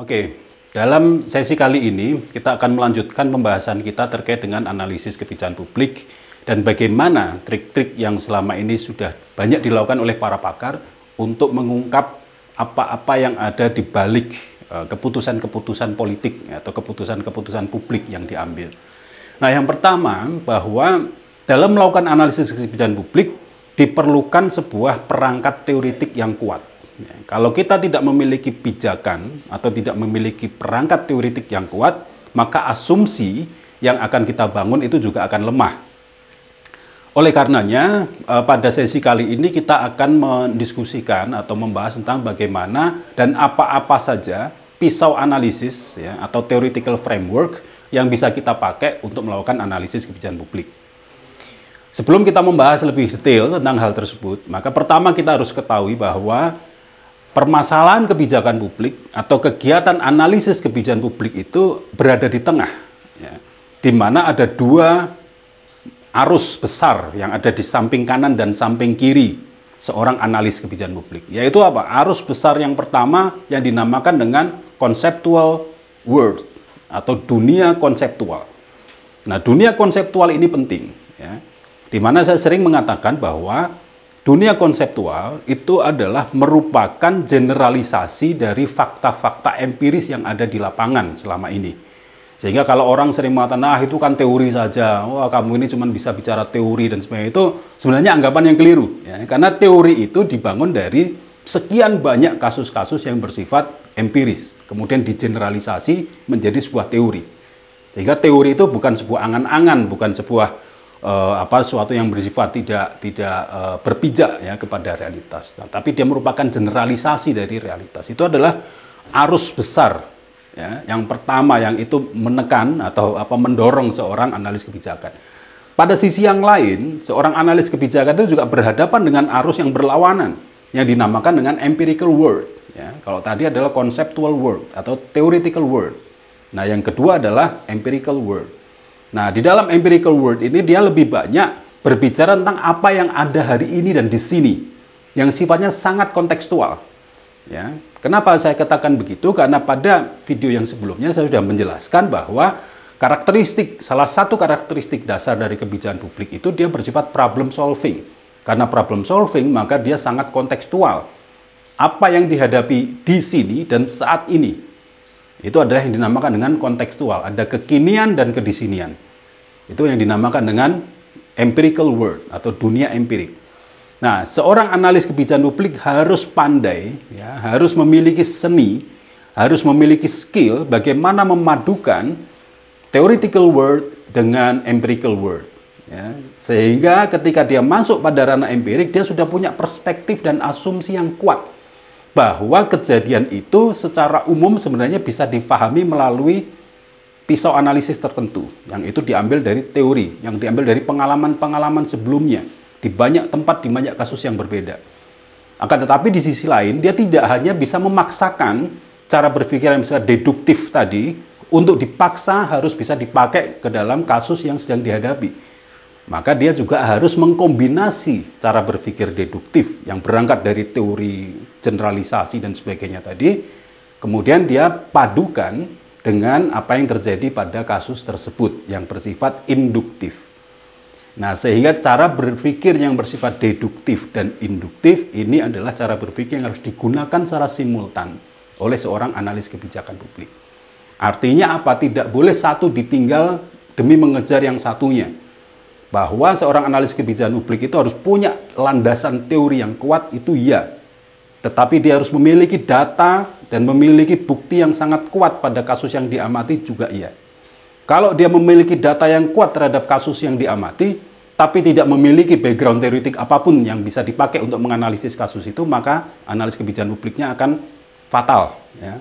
Oke, dalam sesi kali ini kita akan melanjutkan pembahasan kita terkait dengan analisis kebijakan publik dan bagaimana trik-trik yang selama ini sudah banyak dilakukan oleh para pakar untuk mengungkap apa-apa yang ada di balik keputusan-keputusan politik atau keputusan-keputusan publik yang diambil. Nah, yang pertama bahwa dalam melakukan analisis kebijakan publik diperlukan sebuah perangkat teoretik yang kuat. Ya, kalau kita tidak memiliki pijakan atau tidak memiliki perangkat teoretik yang kuat, maka asumsi yang akan kita bangun itu juga akan lemah. Oleh karenanya, pada sesi kali ini kita akan mendiskusikan atau membahas tentang bagaimana dan apa-apa saja pisau analisis ya, atau theoretical framework yang bisa kita pakai untuk melakukan analisis kebijakan publik. Sebelum kita membahas lebih detail tentang hal tersebut, maka pertama kita harus ketahui bahwa permasalahan kebijakan publik atau kegiatan analisis kebijakan publik itu berada di tengah, ya, di mana ada dua arus besar yang ada di samping kanan dan samping kiri seorang analis kebijakan publik. Yaitu apa? Arus besar yang pertama yang dinamakan dengan conceptual world atau dunia konseptual. Nah, dunia konseptual ini penting, ya, di mana saya sering mengatakan bahwa dunia konseptual itu adalah merupakan generalisasi dari fakta-fakta empiris yang ada di lapangan selama ini. Sehingga kalau orang sering mengatakan, nah itu kan teori saja, wah kamu ini cuma bisa bicara teori dan sebagainya, itu sebenarnya anggapan yang keliru. Ya. Karena teori itu dibangun dari sekian banyak kasus-kasus yang bersifat empiris, kemudian digeneralisasi menjadi sebuah teori. Sehingga teori itu bukan sebuah angan-angan, bukan sebuah sesuatu yang bersifat tidak berpijak ya kepada realitas. Nah, tapi dia merupakan generalisasi dari realitas. Itu adalah arus besar ya, yang pertama yang itu menekan atau mendorong seorang analis kebijakan. Pada sisi yang lain, seorang analis kebijakan itu juga berhadapan dengan arus yang berlawanan yang dinamakan dengan empirical world ya. Kalau tadi adalah conceptual world atau theoretical world. Nah, yang kedua adalah empirical world. Nah, di dalam empirical world ini dia lebih banyak berbicara tentang apa yang ada hari ini dan di sini, yang sifatnya sangat kontekstual. Ya, kenapa saya katakan begitu? Karena pada video yang sebelumnya saya sudah menjelaskan bahwa salah satu karakteristik dasar dari kebijakan publik itu dia bersifat problem solving. Karena problem solving maka dia sangat kontekstual. Apa yang dihadapi di sini dan saat ini, itu adalah yang dinamakan dengan kontekstual. Ada kekinian dan kedisinian. Itu yang dinamakan dengan empirical world atau dunia empirik. Nah, seorang analis kebijakan publik harus pandai, ya, harus memiliki seni, harus memiliki skill bagaimana memadukan theoretical world dengan empirical world. Ya. Sehingga ketika dia masuk pada ranah empirik, dia sudah punya perspektif dan asumsi yang kuat bahwa kejadian itu secara umum sebenarnya bisa difahami melalui pisau analisis tertentu, yang itu diambil dari teori, yang diambil dari pengalaman-pengalaman sebelumnya, di banyak tempat, di banyak kasus yang berbeda. Akan tetapi di sisi lain, dia tidak hanya bisa memaksakan cara berpikir yang bisa deduktif tadi, untuk dipaksa harus bisa dipakai ke dalam kasus yang sedang dihadapi. Maka dia juga harus mengkombinasi cara berpikir deduktif, yang berangkat dari teori generalisasi dan sebagainya tadi, kemudian dia padukan dengan apa yang terjadi pada kasus tersebut yang bersifat induktif. Nah, sehingga cara berpikir yang bersifat deduktif dan induktif ini adalah cara berpikir yang harus digunakan secara simultan oleh seorang analis kebijakan publik. Artinya apa? Tidak boleh satu ditinggal demi mengejar yang satunya. Bahwa seorang analis kebijakan publik itu harus punya landasan teori yang kuat, itu iya. Tetapi dia harus memiliki data dan memiliki bukti yang sangat kuat pada kasus yang diamati juga iya. Kalau dia memiliki data yang kuat terhadap kasus yang diamati, tapi tidak memiliki background teoretik apapun yang bisa dipakai untuk menganalisis kasus itu, maka analis kebijakan publiknya akan fatal. Ya.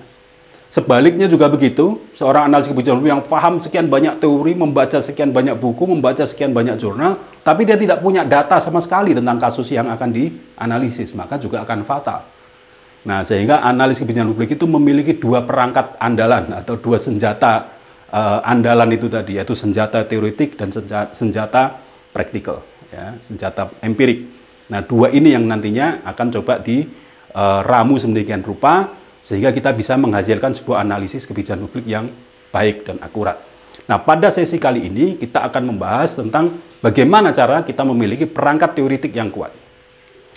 Sebaliknya juga begitu, seorang analis kebijakan publik yang paham sekian banyak teori, membaca sekian banyak buku, membaca sekian banyak jurnal, tapi dia tidak punya data sama sekali tentang kasus yang akan dianalisis, maka juga akan fatal. Nah, sehingga analis kebijakan publik itu memiliki dua perangkat andalan atau dua senjata andalan itu tadi, yaitu senjata teoretik dan senjata praktikal, ya, senjata empirik. Nah, dua ini yang nantinya akan coba diramu sedemikian rupa sehingga kita bisa menghasilkan sebuah analisis kebijakan publik yang baik dan akurat. Nah, pada sesi kali ini kita akan membahas tentang bagaimana cara kita memiliki perangkat teoritik yang kuat.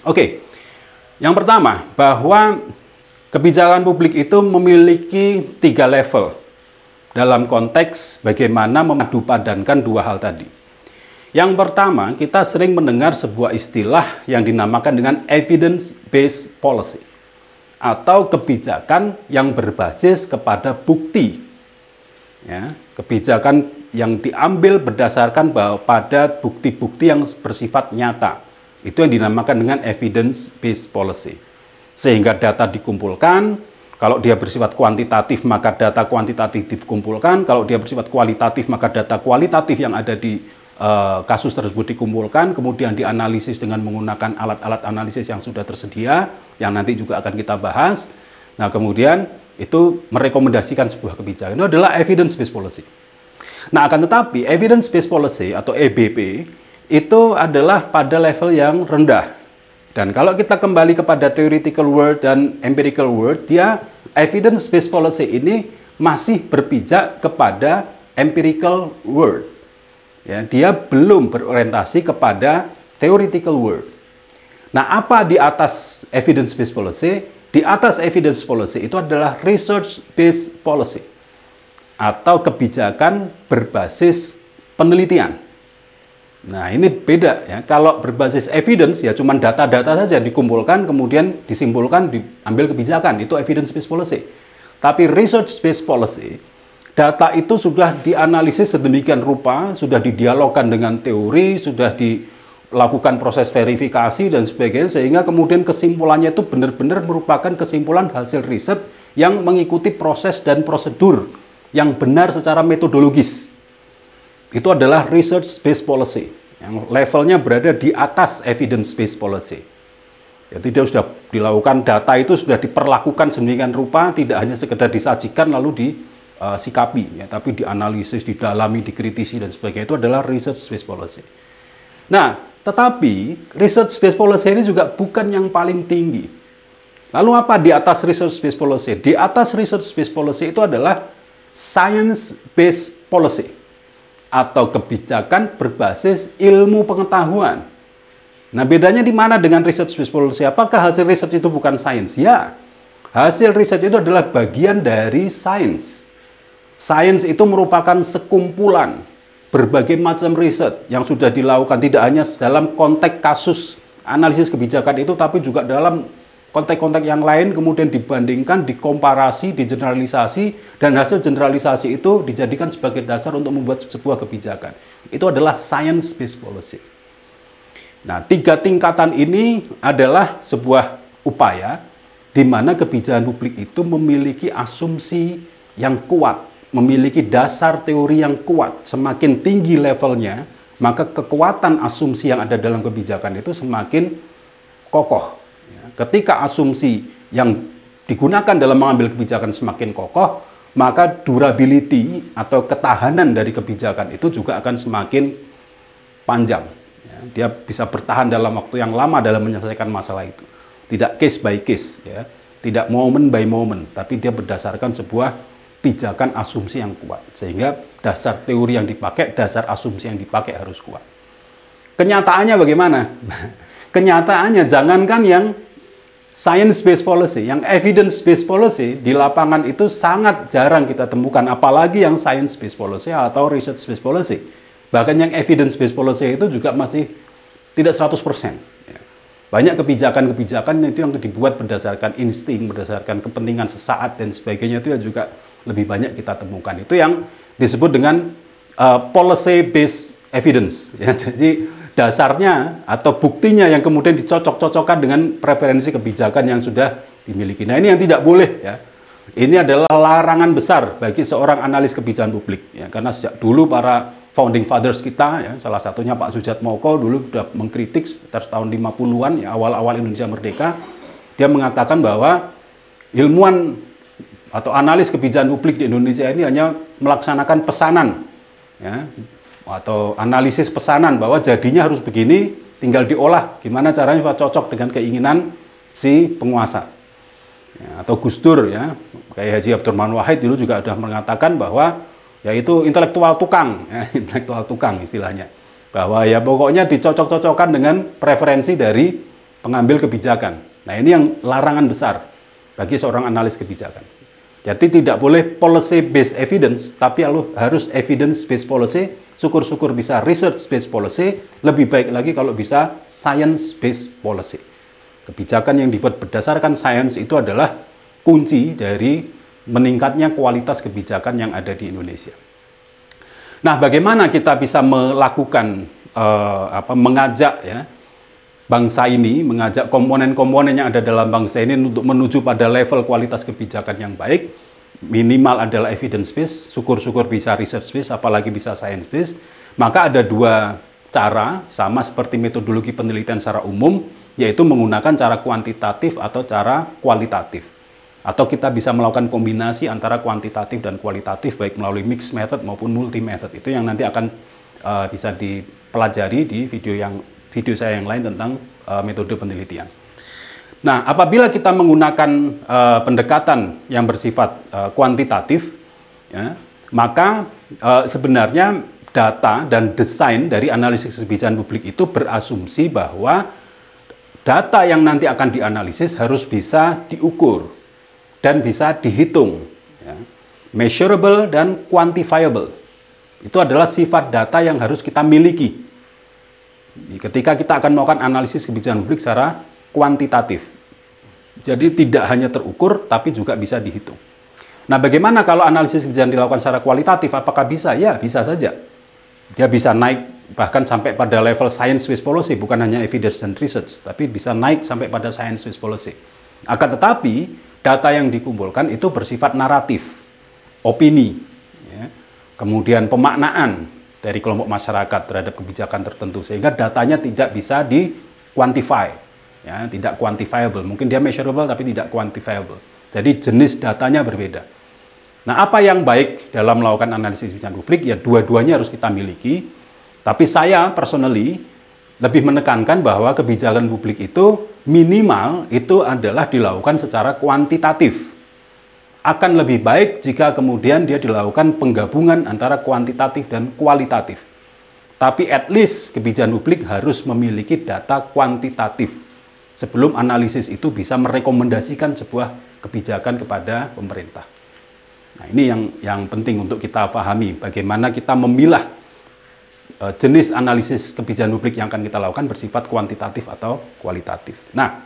Oke, yang pertama, bahwa kebijakan publik itu memiliki 3 level dalam konteks bagaimana memadupadankan dua hal tadi. Yang pertama, kita sering mendengar sebuah istilah yang dinamakan dengan evidence-based policy, atau kebijakan yang berbasis kepada bukti. Ya, kebijakan yang diambil berdasarkan pada bukti-bukti yang bersifat nyata. Itu yang dinamakan dengan evidence-based policy. Sehingga data dikumpulkan, kalau dia bersifat kuantitatif maka data kuantitatif dikumpulkan, kalau dia bersifat kualitatif maka data kualitatif yang ada di kasus tersebut dikumpulkan, kemudian dianalisis dengan menggunakan alat-alat analisis yang sudah tersedia, yang nanti juga akan kita bahas. Nah, kemudian itu merekomendasikan sebuah kebijakan. Itu adalah evidence-based policy. Nah, akan tetapi evidence-based policy atau EBP itu adalah pada level yang rendah. Dan kalau kita kembali kepada theoretical world dan empirical world, dia evidence-based policy ini masih berpijak kepada empirical world. Ya, dia belum berorientasi kepada theoretical world. Nah, apa di atas evidence-based policy? Di atas evidence policy itu adalah research-based policy atau kebijakan berbasis penelitian. Nah, ini beda ya. Kalau berbasis evidence ya cuma data-data saja dikumpulkan, kemudian disimpulkan, diambil kebijakan. Itu evidence-based policy. Tapi research-based policy, data itu sudah dianalisis sedemikian rupa, sudah didialogkan dengan teori, sudah dilakukan proses verifikasi dan sebagainya, sehingga kemudian kesimpulannya itu benar-benar merupakan kesimpulan hasil riset yang mengikuti proses dan prosedur yang benar secara metodologis. Itu adalah research-based policy, yang levelnya berada di atas evidence-based policy. Jadi dia sudah dilakukan, data itu sudah diperlakukan sedemikian rupa, tidak hanya sekedar disajikan lalu sikapi, ya, tapi dianalisis, didalami, dikritisi dan sebagainya. Itu adalah research-based policy. Nah, tetapi research-based policy ini juga bukan yang paling tinggi. Lalu apa di atas research-based policy? Di atas research-based policy itu adalah science-based policy atau kebijakan berbasis ilmu pengetahuan. Nah, bedanya di mana dengan research-based policy? Apakah hasil riset itu bukan sains? Ya, hasil riset itu adalah bagian dari sains. Sains itu merupakan sekumpulan berbagai macam riset yang sudah dilakukan, tidak hanya dalam konteks kasus analisis kebijakan itu, tapi juga dalam konteks-konteks yang lain, kemudian dibandingkan, dikomparasi, digeneralisasi, dan hasil generalisasi itu dijadikan sebagai dasar untuk membuat sebuah kebijakan. Itu adalah science-based policy. Nah, 3 tingkatan ini adalah sebuah upaya di mana kebijakan publik itu memiliki asumsi yang kuat, memiliki dasar teori yang kuat. Semakin tinggi levelnya, maka kekuatan asumsi yang ada dalam kebijakan itu semakin kokoh. Ketika asumsi yang digunakan dalam mengambil kebijakan semakin kokoh, maka durability atau ketahanan dari kebijakan itu juga akan semakin panjang. Dia bisa bertahan dalam waktu yang lama dalam menyelesaikan masalah itu. Tidak case by case, ya. Tidak moment by moment, tapi dia berdasarkan sebuah pijakan asumsi yang kuat, sehingga dasar teori yang dipakai, dasar asumsi yang dipakai harus kuat. Kenyataannya bagaimana? Kenyataannya jangankan yang science-based policy, yang evidence-based policy di lapangan itu sangat jarang kita temukan, apalagi yang science-based policy atau research-based policy. Bahkan yang evidence-based policy itu juga masih tidak 100%. Banyak kebijakan-kebijakan itu yang dibuat berdasarkan insting, berdasarkan kepentingan sesaat dan sebagainya, itu juga lebih banyak kita temukan. Itu yang disebut dengan policy-based evidence. Ya, jadi dasarnya atau buktinya yang kemudian dicocok-cocokkan dengan preferensi kebijakan yang sudah dimiliki. Nah, ini yang tidak boleh, ya. Ini adalah larangan besar bagi seorang analis kebijakan publik, ya, karena sejak dulu para founding fathers kita, ya, salah satunya Pak Soetjatmoko dulu sudah mengkritik sekitar tahun 50-an, ya, awal-awal Indonesia merdeka. Dia mengatakan bahwa ilmuwan atau analis kebijakan publik di Indonesia ini hanya melaksanakan pesanan, ya, atau analisis pesanan bahwa jadinya harus begini, tinggal diolah gimana caranya supaya cocok dengan keinginan si penguasa. ya, atau Gus Dur ya, kayak Haji Abdurrahman Wahid dulu juga sudah mengatakan bahwa yaitu intelektual tukang, ya, intelektual tukang istilahnya, bahwa ya pokoknya dicocok-cocokkan dengan preferensi dari pengambil kebijakan. Nah ini yang larangan besar bagi seorang analis kebijakan. Jadi tidak boleh policy based evidence, tapi harus evidence based policy. Syukur-syukur bisa research based policy, lebih baik lagi kalau bisa science based policy. Kebijakan yang dibuat berdasarkan sains itu adalah kunci dari meningkatnya kualitas kebijakan yang ada di Indonesia. Nah, bagaimana kita bisa melakukan mengajak ya bangsa ini, mengajak komponen-komponen yang ada dalam bangsa ini untuk menuju pada level kualitas kebijakan yang baik? Minimal adalah evidence based, syukur-syukur bisa research based, apalagi bisa science based. Maka ada dua cara, sama seperti metodologi penelitian secara umum, yaitu menggunakan cara kuantitatif atau cara kualitatif. Atau kita bisa melakukan kombinasi antara kuantitatif dan kualitatif, baik melalui mixed method maupun multi method. Itu yang nanti akan bisa dipelajari di video saya yang lain tentang metode penelitian. Nah, apabila kita menggunakan pendekatan yang bersifat kuantitatif, ya, maka sebenarnya data dan desain dari analisis kebijakan publik itu berasumsi bahwa data yang nanti akan dianalisis harus bisa diukur dan bisa dihitung, ya. Measurable dan quantifiable. Itu adalah sifat data yang harus kita miliki ketika kita akan melakukan analisis kebijakan publik secara kuantitatif. Jadi tidak hanya terukur, tapi juga bisa dihitung. Nah, bagaimana kalau analisis kebijakan dilakukan secara kualitatif? Apakah bisa? Ya, bisa saja. Dia bisa naik bahkan sampai pada level science-based policy, bukan hanya evidence and research, tapi bisa naik sampai pada science-based policy. Akan tetapi, data yang dikumpulkan itu bersifat naratif, opini, ya, kemudian pemaknaan dari kelompok masyarakat terhadap kebijakan tertentu, sehingga datanya tidak bisa di-quantify, ya, tidak quantifiable. Mungkin dia measurable tapi tidak quantifiable. Jadi jenis datanya berbeda. Nah, apa yang baik dalam melakukan analisis kebijakan publik? Ya, dua-duanya harus kita miliki. Tapi saya personally lebih menekankan bahwa kebijakan publik itu minimal itu adalah dilakukan secara kuantitatif. Akan lebih baik jika kemudian dia dilakukan penggabungan antara kuantitatif dan kualitatif. Tapi at least kebijakan publik harus memiliki data kuantitatif sebelum analisis itu bisa merekomendasikan sebuah kebijakan kepada pemerintah. Nah, ini yang penting untuk kita pahami, bagaimana kita memilah jenis analisis kebijakan publik yang akan kita lakukan bersifat kuantitatif atau kualitatif. Nah,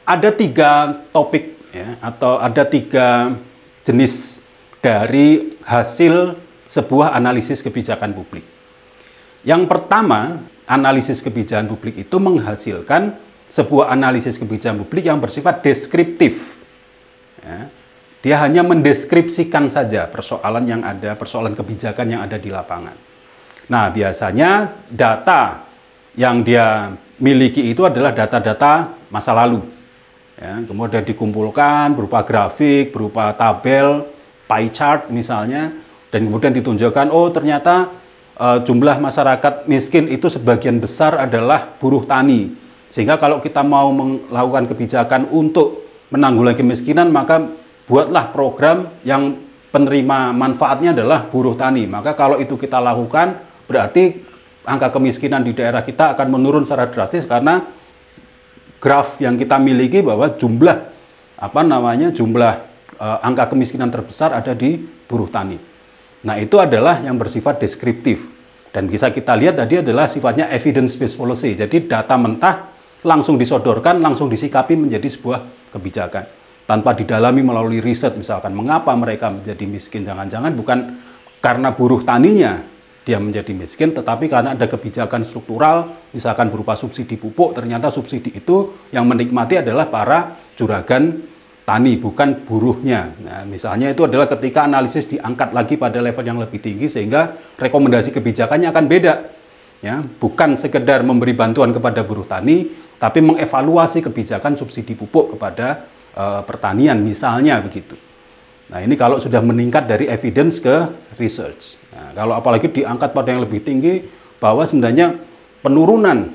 ada 3 topik ya, atau ada 3 jenis dari hasil sebuah analisis kebijakan publik. Yang pertama, analisis kebijakan publik itu menghasilkan sebuah analisis kebijakan publik yang bersifat deskriptif. Ya. Dia hanya mendeskripsikan saja persoalan yang ada, persoalan kebijakan yang ada di lapangan. Nah, biasanya data yang dia miliki itu adalah data-data masa lalu. Ya, kemudian dikumpulkan berupa grafik, berupa tabel, pie chart misalnya, dan kemudian ditunjukkan, oh ternyata jumlah masyarakat miskin itu sebagian besar adalah buruh tani. Sehingga kalau kita mau melakukan kebijakan untuk menanggulangi kemiskinan, maka buatlah program yang penerima manfaatnya adalah buruh tani. Maka kalau itu kita lakukan, berarti angka kemiskinan di daerah kita akan menurun secara drastis karena graf yang kita miliki bahwa jumlah angka kemiskinan terbesar ada di buruh tani. Nah, itu adalah yang bersifat deskriptif. Dan bisa kita lihat tadi adalah sifatnya evidence based policy. Jadi data mentah langsung disodorkan, langsung disikapi menjadi sebuah kebijakan. Tanpa didalami melalui riset, misalkan mengapa mereka menjadi miskin, jangan-jangan bukan karena buruh taninya dia menjadi miskin, tetapi karena ada kebijakan struktural, misalkan berupa subsidi pupuk, ternyata subsidi itu yang menikmati adalah para juragan tani, bukan buruhnya. Nah, misalnya itu adalah ketika analisis diangkat lagi pada level yang lebih tinggi, sehingga rekomendasi kebijakannya akan beda. Ya, bukan sekedar memberi bantuan kepada buruh tani, tapi mengevaluasi kebijakan subsidi pupuk kepada pertanian misalnya begitu. Nah, ini kalau sudah meningkat dari evidence ke research. Nah, kalau apalagi diangkat pada yang lebih tinggi bahwa sebenarnya penurunan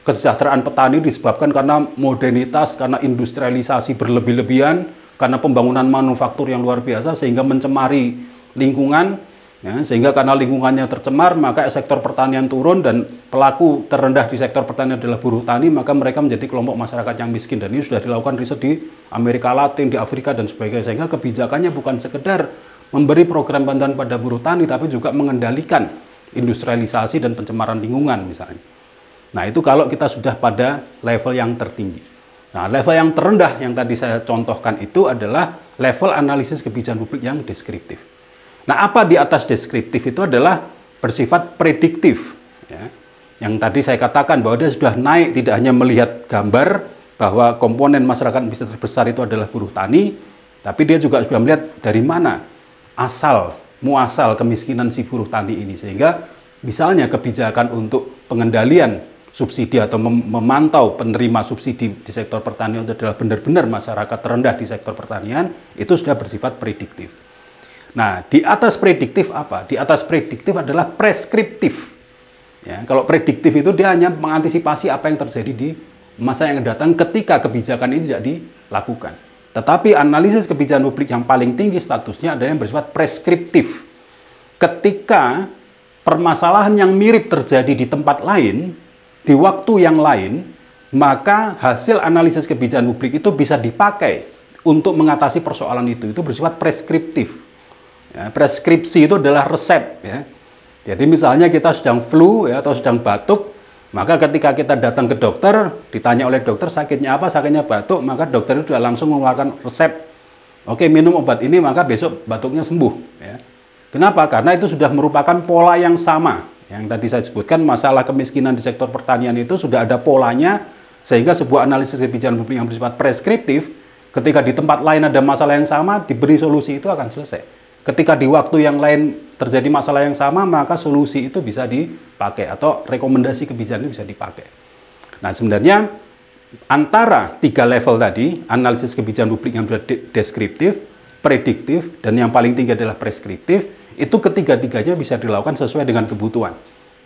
kesejahteraan petani disebabkan karena modernitas, karena industrialisasi berlebih-lebihan, karena pembangunan manufaktur yang luar biasa sehingga mencemari lingkungan, ya, sehingga karena lingkungannya tercemar maka sektor pertanian turun dan pelaku terendah di sektor pertanian adalah buruh tani, maka mereka menjadi kelompok masyarakat yang miskin. Dan ini sudah dilakukan riset di Amerika Latin, di Afrika dan sebagainya, sehingga kebijakannya bukan sekedar memberi program bantuan pada buruh tani tapi juga mengendalikan industrialisasi dan pencemaran lingkungan misalnya. Nah, itu kalau kita sudah pada level yang tertinggi. Nah, level yang terendah yang tadi saya contohkan itu adalah level analisis kebijakan publik yang deskriptif. Nah, apa di atas deskriptif itu adalah bersifat prediktif. Ya. Yang tadi saya katakan bahwa dia sudah naik, tidak hanya melihat gambar bahwa komponen masyarakat bisa terbesar itu adalah buruh tani, tapi dia juga sudah melihat dari mana muasal kemiskinan si buruh tani ini. Sehingga misalnya kebijakan untuk pengendalian subsidi atau memantau penerima subsidi di sektor pertanian itu adalah benar-benar masyarakat terendah di sektor pertanian, itu sudah bersifat prediktif. Nah, di atas prediktif apa? Di atas prediktif adalah preskriptif. Ya, kalau prediktif itu dia hanya mengantisipasi apa yang terjadi di masa yang datang ketika kebijakan ini tidak dilakukan. Tetapi analisis kebijakan publik yang paling tinggi statusnya adalah yang bersifat preskriptif. Ketika permasalahan yang mirip terjadi di tempat lain, di waktu yang lain, maka hasil analisis kebijakan publik itu bisa dipakai untuk mengatasi persoalan itu. Itu bersifat preskriptif. Ya, preskripsi itu adalah resep. Ya. Jadi misalnya kita sedang flu ya, atau sedang batuk, maka ketika kita datang ke dokter, ditanya oleh dokter sakitnya apa, sakitnya batuk, maka dokter itu sudah langsung mengeluarkan resep. Oke, minum obat ini, maka besok batuknya sembuh. Ya. Kenapa? Karena itu sudah merupakan pola yang sama. Yang tadi saya sebutkan, masalah kemiskinan di sektor pertanian itu sudah ada polanya, sehingga sebuah analisis kebijakan publik yang bersifat preskriptif, ketika di tempat lain ada masalah yang sama, diberi solusi itu akan selesai. Ketika di waktu yang lain terjadi masalah yang sama, maka solusi itu bisa dipakai atau rekomendasi kebijakan itu bisa dipakai. Nah, sebenarnya antara tiga level tadi, analisis kebijakan publik yang sudah deskriptif, prediktif, dan yang paling tinggi adalah preskriptif, itu ketiga-tiganya bisa dilakukan sesuai dengan kebutuhan.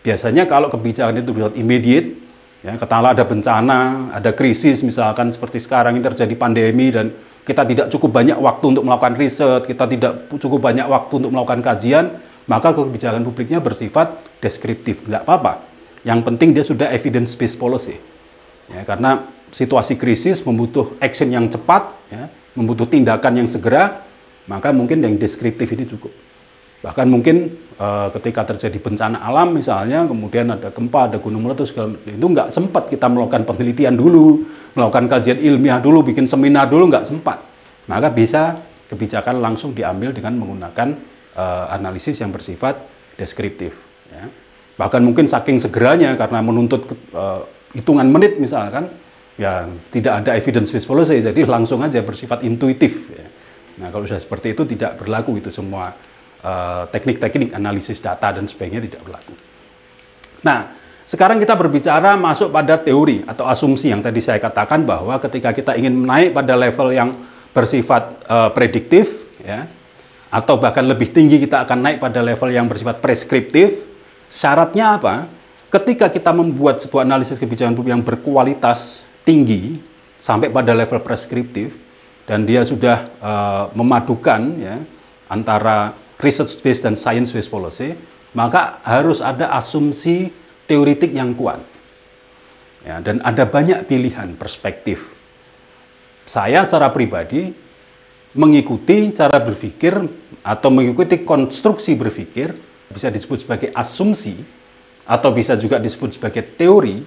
Biasanya kalau kebijakan itu bersifat immediate, ya, katakanlah ada bencana, ada krisis, misalkan seperti sekarang ini terjadi pandemi dan kita tidak cukup banyak waktu untuk melakukan riset, kita tidak cukup banyak waktu untuk melakukan kajian, maka kebijakan publiknya bersifat deskriptif. Nggak apa-apa. Yang penting dia sudah evidence-based policy. Ya, karena situasi krisis membutuh action yang cepat, ya, membutuh tindakan yang segera, maka mungkin yang deskriptif ini cukup. Bahkan mungkin ketika terjadi bencana alam misalnya, kemudian ada gempa, ada gunung meletus, itu nggak sempat kita melakukan penelitian dulu, melakukan kajian ilmiah dulu, bikin seminar dulu, nggak sempat. Maka bisa kebijakan langsung diambil dengan menggunakan analisis yang bersifat deskriptif. Ya. Bahkan mungkin saking segeranya karena menuntut hitungan menit misalkan, ya tidak ada evidence-based policy, jadi langsung aja bersifat intuitif. Ya. Nah, kalau sudah seperti itu tidak berlaku itu semua. Teknik-teknik analisis data dan sebagainya tidak berlaku. Nah, sekarang kita berbicara masuk pada teori atau asumsi yang tadi saya katakan bahwa ketika kita ingin naik pada level yang bersifat prediktif, ya, atau bahkan lebih tinggi kita akan naik pada level yang bersifat preskriptif, syaratnya apa? Ketika kita membuat sebuah analisis kebijakan publik yang berkualitas tinggi sampai pada level preskriptif dan dia sudah memadukan ya, antara research based dan science based policy, maka harus ada asumsi teoritik yang kuat. Ya, dan ada banyak pilihan perspektif. Saya secara pribadi mengikuti cara berpikir atau mengikuti konstruksi berpikir, bisa disebut sebagai asumsi atau bisa juga disebut sebagai teori,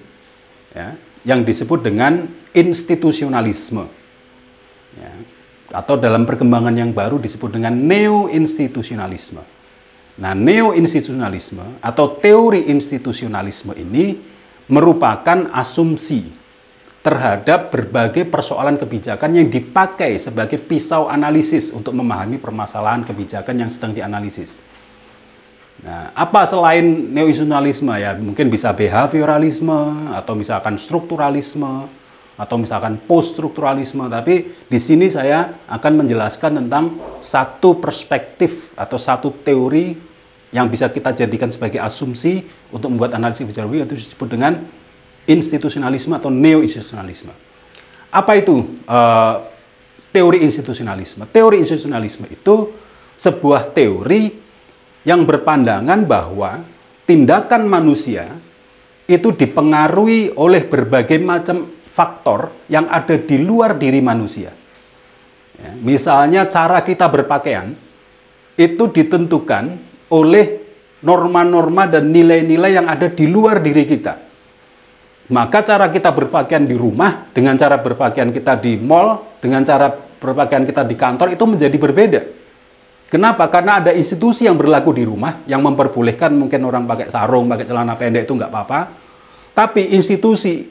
ya, yang disebut dengan institusionalisme. Ya. Atau dalam perkembangan yang baru disebut dengan neo-institusionalisme. Nah, neo-institusionalisme atau teori institusionalisme ini merupakan asumsi terhadap berbagai persoalan kebijakan yang dipakai sebagai pisau analisis untuk memahami permasalahan kebijakan yang sedang dianalisis. Nah, apa selain neo-institusionalisme ya? Mungkin bisa behavioralisme atau misalkan strukturalisme, atau misalkan post-strukturalisme, tapi di sini saya akan menjelaskan tentang satu perspektif atau satu teori yang bisa kita jadikan sebagai asumsi untuk membuat analisis kebijakan publik, yaitu disebut dengan institusionalisme atau neo-institusionalisme. Apa itu teori institusionalisme? Teori institusionalisme itu sebuah teori yang berpandangan bahwa tindakan manusia itu dipengaruhi oleh berbagai macam faktor yang ada di luar diri manusia. Ya, misalnya cara kita berpakaian itu ditentukan oleh norma-norma dan nilai-nilai yang ada di luar diri kita. Maka cara kita berpakaian di rumah dengan cara berpakaian kita di mall, dengan cara berpakaian kita di kantor itu menjadi berbeda. Kenapa? Karena ada institusi yang berlaku di rumah yang memperbolehkan mungkin orang pakai sarung, pakai celana pendek itu nggak apa-apa. Tapi institusi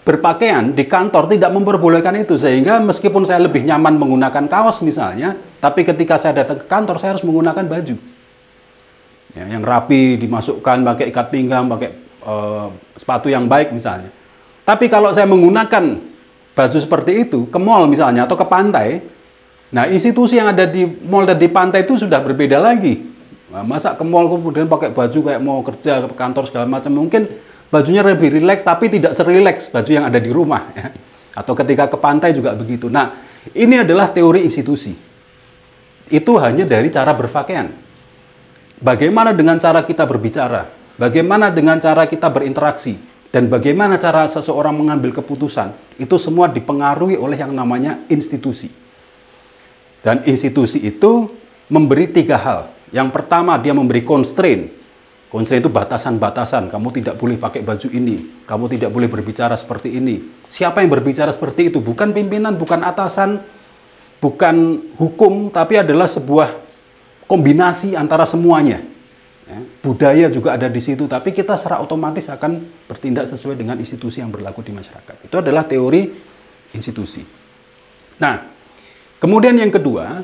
berpakaian di kantor tidak memperbolehkan itu, sehingga meskipun saya lebih nyaman menggunakan kaos misalnya, tapi ketika saya datang ke kantor saya harus menggunakan baju. Ya, yang rapi, dimasukkan, pakai ikat pinggang, pakai sepatu yang baik misalnya. Tapi kalau saya menggunakan baju seperti itu ke mall misalnya atau ke pantai, nah institusi yang ada di mall dan di pantai itu sudah berbeda lagi. Nah, masa ke mall kemudian pakai baju kayak mau kerja ke kantor segala macam, mungkin bajunya lebih rileks tapi tidak serileks baju yang ada di rumah ya. Atau ketika ke pantai juga begitu. Nah, ini adalah teori institusi. Itu hanya dari cara berpakaian. Bagaimana dengan cara kita berbicara? Bagaimana dengan cara kita berinteraksi? Dan bagaimana cara seseorang mengambil keputusan? Itu semua dipengaruhi oleh yang namanya institusi. Dan institusi itu memberi 3 hal. Yang pertama, dia memberi constraint. Constraint itu batasan-batasan. Kamu tidak boleh pakai baju ini. Kamu tidak boleh berbicara seperti ini. Siapa yang berbicara seperti itu? Bukan pimpinan, bukan atasan, bukan hukum, tapi adalah sebuah kombinasi antara semuanya. Ya, budaya juga ada di situ, tapi kita secara otomatis akan bertindak sesuai dengan institusi yang berlaku di masyarakat. Itu adalah teori institusi. Nah, kemudian yang kedua,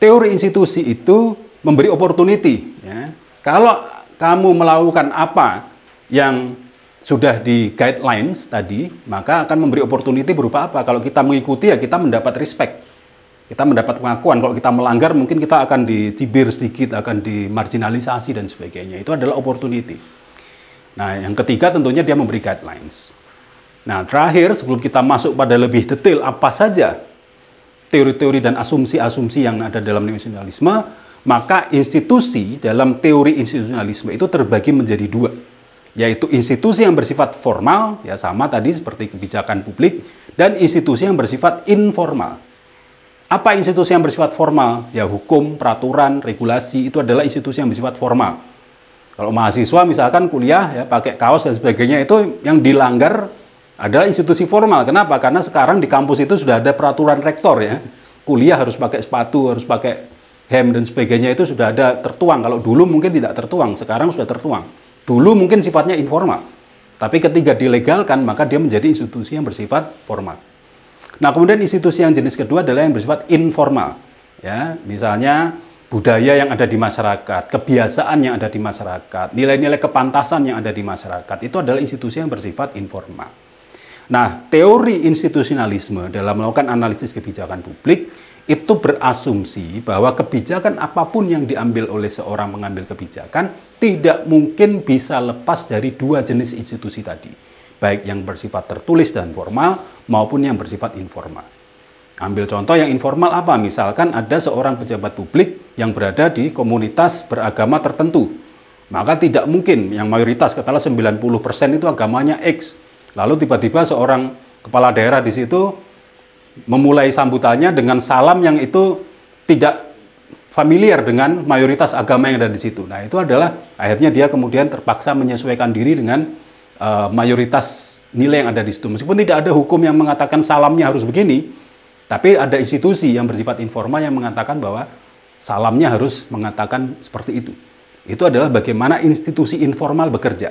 teori institusi itu memberi opportunity. Ya. Kalau kamu melakukan apa yang sudah di guidelines tadi, maka akan memberi opportunity berupa apa? Kalau kita mengikuti ya kita mendapat respect. Kita mendapat pengakuan. Kalau kita melanggar mungkin kita akan dicibir sedikit, akan dimarginalisasi dan sebagainya. Itu adalah opportunity. Nah, yang ketiga tentunya dia memberi guidelines. Nah, terakhir sebelum kita masuk pada lebih detail apa saja teori-teori dan asumsi-asumsi yang ada dalam neo-institusionalisme, maka institusi dalam teori institusionalisme itu terbagi menjadi 2, yaitu institusi yang bersifat formal, ya sama tadi seperti kebijakan publik, dan institusi yang bersifat informal. Apa institusi yang bersifat formal? Ya hukum, peraturan, regulasi, itu adalah institusi yang bersifat formal. Kalau mahasiswa misalkan kuliah ya pakai kaos dan sebagainya, itu yang dilanggar adalah institusi formal. Kenapa? Karena sekarang di kampus itu sudah ada peraturan rektor ya. Kuliah harus pakai sepatu, harus pakai hem dan sebagainya, itu sudah ada tertuang. Kalau dulu mungkin tidak tertuang, sekarang sudah tertuang. Dulu mungkin sifatnya informal. Tapi ketika dilegalkan, maka dia menjadi institusi yang bersifat formal. Nah, kemudian institusi yang jenis kedua adalah yang bersifat informal. Ya, misalnya budaya yang ada di masyarakat, kebiasaan yang ada di masyarakat, nilai-nilai kepantasan yang ada di masyarakat, itu adalah institusi yang bersifat informal. Nah, teori institusionalisme dalam melakukan analisis kebijakan publik itu berasumsi bahwa kebijakan apapun yang diambil oleh seorang pengambil kebijakan tidak mungkin bisa lepas dari 2 jenis institusi tadi. Baik yang bersifat tertulis dan formal maupun yang bersifat informal. Ambil contoh yang informal apa? Misalkan ada seorang pejabat publik yang berada di komunitas beragama tertentu. Maka tidak mungkin yang mayoritas, katakanlah 90% itu agamanya X. Lalu tiba-tiba seorang kepala daerah di situ memulai sambutannya dengan salam yang itu tidak familiar dengan mayoritas agama yang ada di situ. Nah, itu adalah akhirnya dia kemudian terpaksa menyesuaikan diri dengan mayoritas nilai yang ada di situ. Meskipun tidak ada hukum yang mengatakan salamnya harus begini, tapi ada institusi yang bersifat informal yang mengatakan bahwa salamnya harus mengatakan seperti itu. Itu adalah bagaimana institusi informal bekerja.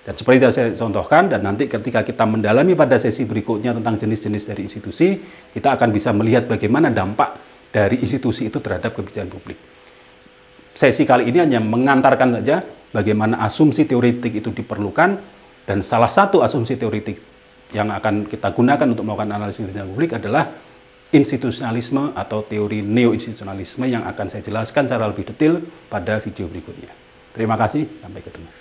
Dan seperti yang saya contohkan, dan nanti ketika kita mendalami pada sesi berikutnya tentang jenis-jenis dari institusi, kita akan bisa melihat bagaimana dampak dari institusi itu terhadap kebijakan publik. Sesi kali ini hanya mengantarkan saja bagaimana asumsi teoretik itu diperlukan. Dan salah satu asumsi teoretik yang akan kita gunakan untuk melakukan analisis kebijakan publik adalah institusionalisme atau teori neo-institusionalisme yang akan saya jelaskan secara lebih detail pada video berikutnya. Terima kasih, sampai ketemu.